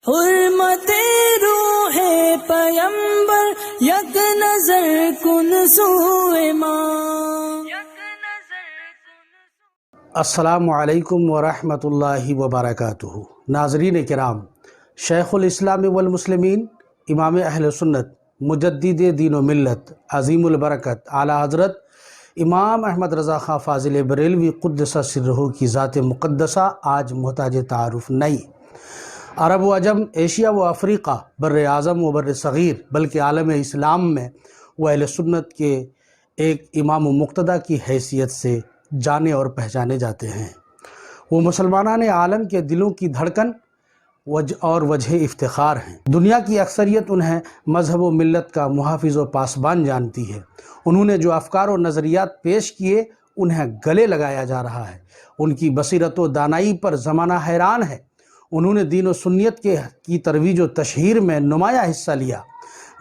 حرمت روح پیمبر یک نظر کن سوئے ماں. السلام علیکم ورحمۃ اللہ وبرکاتہ. ناظرین کرام، شیخ الاسلام والمسلمین، امام اہل سنت، مجدد دین و ملت، عظیم البرکت اعلیٰ حضرت امام احمد رضا خان فاضل بریلوی قدس سرہ کی ذات مقدسہ آج محتاج تعارف نہیں. عرب و عجم، ایشیا و افریقہ، بر اعظم و بر صغیر، بلکہ عالم اسلام میں وہ اہل سنت کے ایک امام و مقتدی کی حیثیت سے جانے اور پہچانے جاتے ہیں. وہ مسلمانان عالم کے دلوں کی دھڑکن اور وجہ افتخار ہیں. دنیا کی اکثریت انہیں مذہب و ملت کا محافظ و پاسبان جانتی ہے. انہوں نے جو افکار و نظریات پیش کیے انہیں گلے لگایا جا رہا ہے. ان کی بصیرت و دانائی پر زمانہ حیران ہے. انہوں نے دین و سنیت کی ترویج و تشہیر میں نمایاں حصہ لیا.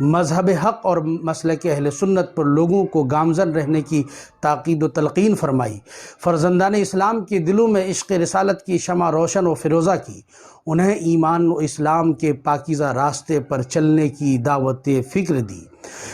مذہب حق اور مسلک اہل سنت پر لوگوں کو گامزن رہنے کی تاکید و تلقین فرمائی. فرزندان اسلام کے دلوں میں عشق رسالت کی شمع روشن و فیروزہ کی. انہیں ایمان و اسلام کے پاکیزہ راستے پر چلنے کی دعوت فکر دی.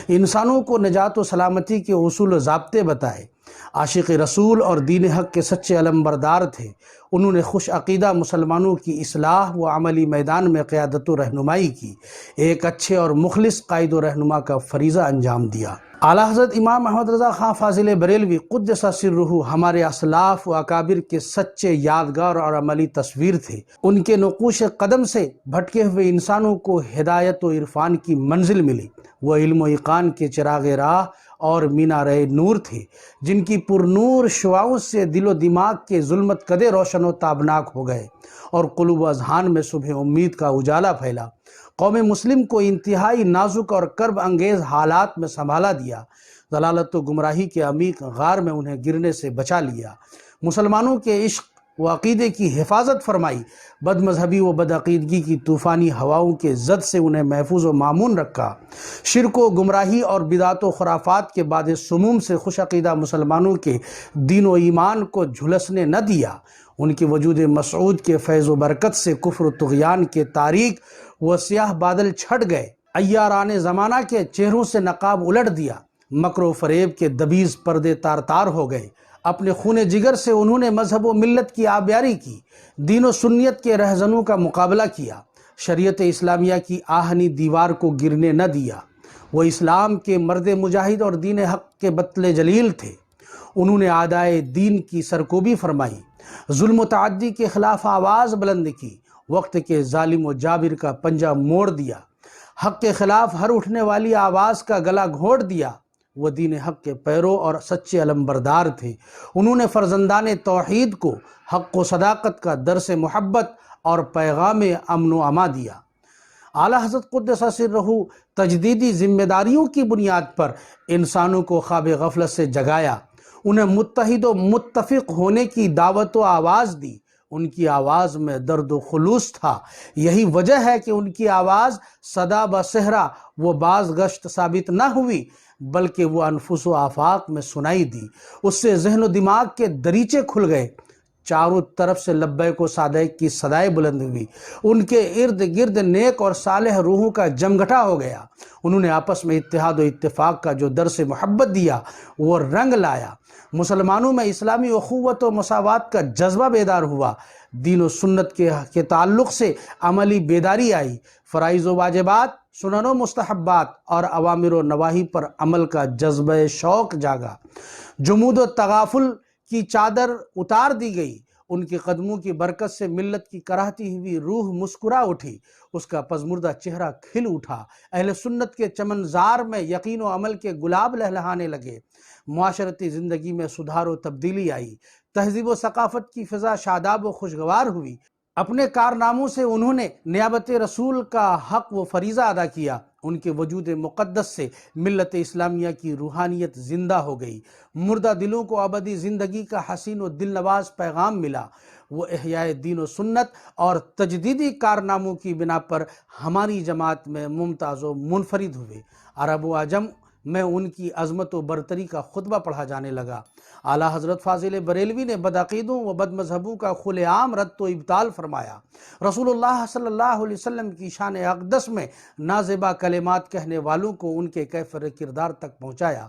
انسانوں کو نجات و سلامتی کے اصول و ضابطے بتائے. عاشق رسول اور دین حق کے سچے علمبردار تھے. انہوں نے خوش عقیدہ مسلمانوں کی اصلاح و عملی میدان میں قیادت و رہنمائی کی. ایک اچھے اور مخلص قائد و رہنما کا فریضہ انجام دیا. اعلیٰ حضرت امام احمد رضا خان فاضل بریلوی قدس سرہ ہمارے اسلاف و اکابر کے سچے یادگار اور عملی تصویر تھے. ان کے نقوش قدم سے بھٹکے ہوئے انسانوں کو ہدایت و عرفان کی منزل ملی. وہ علم و ایقان کے چراغ راہ اور مینارہ نور تھے، جن کی پرنور شعاؤں سے دل و دماغ کے ظلمت کدے روشن و تابناک ہو گئے اور قلوب و اذہان میں صبح امید کا اجالا پھیلا. قوم مسلم کو انتہائی نازک اور کرب انگیز حالات میں سنبھالا دیا. ضلالت و گمراہی کے عمیق غار میں انہیں گرنے سے بچا لیا. مسلمانوں کے عشق و عقیدے کی حفاظت فرمائی. بد مذہبی و بد عقیدگی کی طوفانی ہواؤں کے زد سے انہیں محفوظ و مامون رکھا. شرک و گمراہی اور بدعت و خرافات کے بعد سموم سے خوش عقیدہ مسلمانوں کے دین و ایمان کو جھلسنے نہ دیا. ان کے وجود مسعود کے فیض و برکت سے کفر و طغیان کے تاریک و سیاہ بادل چھٹ گئے. عیاران زمانہ کے چہروں سے نقاب الٹ دیا. مکر و فریب کے دبیز پردے تار تار ہو گئے. اپنے خون جگر سے انہوں نے مذہب و ملت کی آبیاری کی. دین و سنیت کے رہزنوں کا مقابلہ کیا. شریعت اسلامیہ کی آہنی دیوار کو گرنے نہ دیا. وہ اسلام کے مرد مجاہد اور دین حق کے بطل جلیل تھے. انہوں نے اعدائے دین کی سرکوبی فرمائی. ظلم و تعدی کے خلاف آواز بلند کی. وقت کے ظالم و جابر کا پنجہ موڑ دیا. حق کے خلاف ہر اٹھنے والی آواز کا گلا گھونٹ دیا. وہ دین حق کے پیرو اور سچے علمبردار تھے. انہوں نے فرزندان توحید کو حق و صداقت کا درس محبت اور پیغام امن و اما دیا. اعلیٰ حضرت قدس سرہ تجدیدی ذمہ داریوں کی بنیاد پر انسانوں کو خواب غفلت سے جگایا. انہیں متحد و متفق ہونے کی دعوت و آواز دی. ان کی آواز میں درد و خلوص تھا. یہی وجہ ہے کہ ان کی آواز صدا بصحرا و باز گشت ثابت نہ ہوئی، بلکہ وہ انفس و آفاق میں سنائی دی. اس سے ذہن و دماغ کے دریچے کھل گئے. چاروں طرف سے لبیک و سعدیک کی صدائیں بلند ہوئی. ان کے ارد گرد نیک اور صالح روحوں کا جمگھٹا ہو گیا. انہوں نے آپس میں اتحاد و اتفاق کا جو درس محبت دیا وہ رنگ لایا. مسلمانوں میں اسلامی اخوت و مساوات کا جذبہ بیدار ہوا. دین و سنت کے تعلق سے عملی بیداری آئی. فرائض و واجبات، سنن و مستحبات اور اوامر و نواہی پر عمل کا جذبہ شوق جاگا. جمود و تغافل کی چادر اتار دی گئی. ان کے قدموں کی برکت سے ملت کی کراہتی ہوئی روح مسکرا اٹھی. اس کا پزمردہ چہرہ کھل اٹھا. اہل سنت کے چمنزار میں یقین و عمل کے گلاب لہلہانے لگے. معاشرتی زندگی میں سدھار و تبدیلی آئی. تہذیب و ثقافت کی فضا شاداب و خوشگوار ہوئی. اپنے کارناموں سے انہوں نے نیابت رسول کا حق و فریضہ ادا کیا. ان کے وجود مقدس سے ملت اسلامیہ کی روحانیت زندہ ہو گئی. مردہ دلوں کو ابدی زندگی کا حسین و دل نواز پیغام ملا. وہ احیاء دین و سنت اور تجدیدی کارناموں کی بنا پر ہماری جماعت میں ممتاز و منفرد ہوئے. عرب و عجم میں ان کی عظمت و برتری کا خطبہ پڑھا جانے لگا. اعلیٰ حضرت فاضل بریلوی نے بدعقیدوں و بد مذہبوں کا کھلے عام رد و ابطال فرمایا۔ رسول اللہ صلی اللہ علیہ وسلم کی شان اقدس میں نازیبا کلمات کہنے والوں کو ان کے کیفر کردار تک پہنچایا،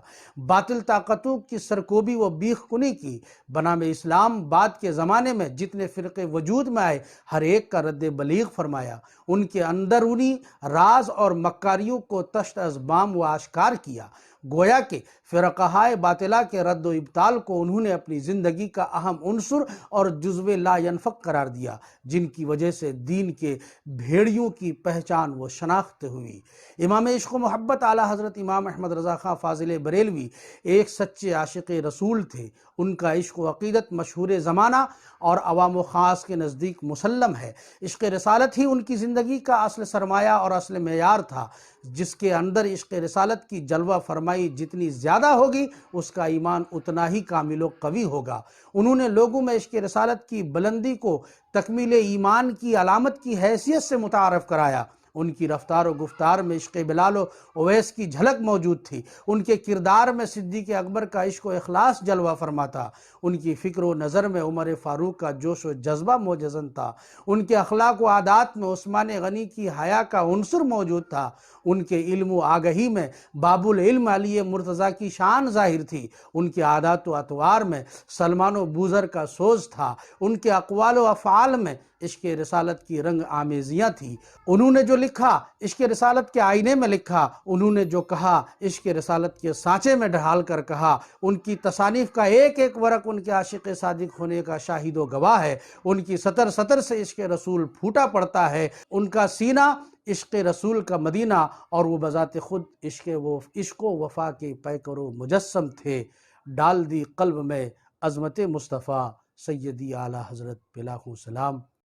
باطل طاقتوں کی سرکوبی و بیخ کنی کی، بنام اسلام بعد کے زمانے میں جتنے فرقے وجود میں آئے ہر ایک کا رد بلیغ فرمایا، ان کے اندرونی راز اور مکاریوں کو تشت از بام و آشکار کیا۔ گویا کہ فرقہائے باطلہ کے رد و ابطال کو انہوں نے اپنی زندگی کا اہم عنصر اور جزو لا ینفک قرار دیا، جن کی وجہ سے دین کے بھیڑیوں کی پہچان و شناخت ہوئی۔ امام عشق و محبت اعلیٰ حضرت امام احمد رضا خان فاضل بریلوی ایک سچے عاشق رسول تھے۔ ان کا عشق و عقیدت مشہور زمانہ اور عوام و خاص کے نزدیک مسلم ہے۔ عشق رسالت ہی ان کی زندگی کا اصل سرمایہ اور اصل معیار تھا۔ جس کے اندر عشق رسالت کی جلوہ فرمائی جتنی زیادہ ہوگی، اس کا ایمان اتنا ہی کامل و قوی ہوگا۔ انہوں نے لوگوں میں عشق رسالت کی بلندی کو تکمیل ایمان کی علامت کی حیثیت سے متعارف کرایا۔ ان کی رفتار و گفتار میں عشق بلال و اویس کی جھلک موجود تھی۔ ان کے کردار میں صدیق اکبر کا عشق و اخلاص جلوہ فرما تھا۔ ان کی فکر و نظر میں عمر فاروق کا جوش و جذبہ موجزن تھا۔ ان کے اخلاق و عادات میں عثمان غنی کی حیا کا عنصر موجود تھا۔ ان کے علم و آگہی میں باب العلم علی مرتضیٰ کی شان ظاہر تھی۔ ان کے عادات و اطوار میں سلمان و بوذر کا سوز تھا۔ ان کے اقوال و افعال میں عشق رسالت کی رنگ آمیزیاں تھیں۔ انہوں نے جو لکھا عشق رسالت کے آئینے میں لکھا، انہوں نے جو کہا عشق رسالت کے سانچے میں ڈھال کر کہا۔ ان کی تصانیف کا ایک ایک ورق ان کے عاشق صادق ہونے کا شاہد و گواہ ہے۔ ان کی سطر سطر سے عشق رسول پھوٹا پڑتا ہے۔ ان کا سینہ عشق رسول کا مدینہ، اور وہ بذات خود عشق و وفا کے پیکر و مجسم تھے۔ ڈال دی قلب میں عظمت مصطفیٰ، سیدی اعلیٰ حضرت پہ لاکھوں سلام۔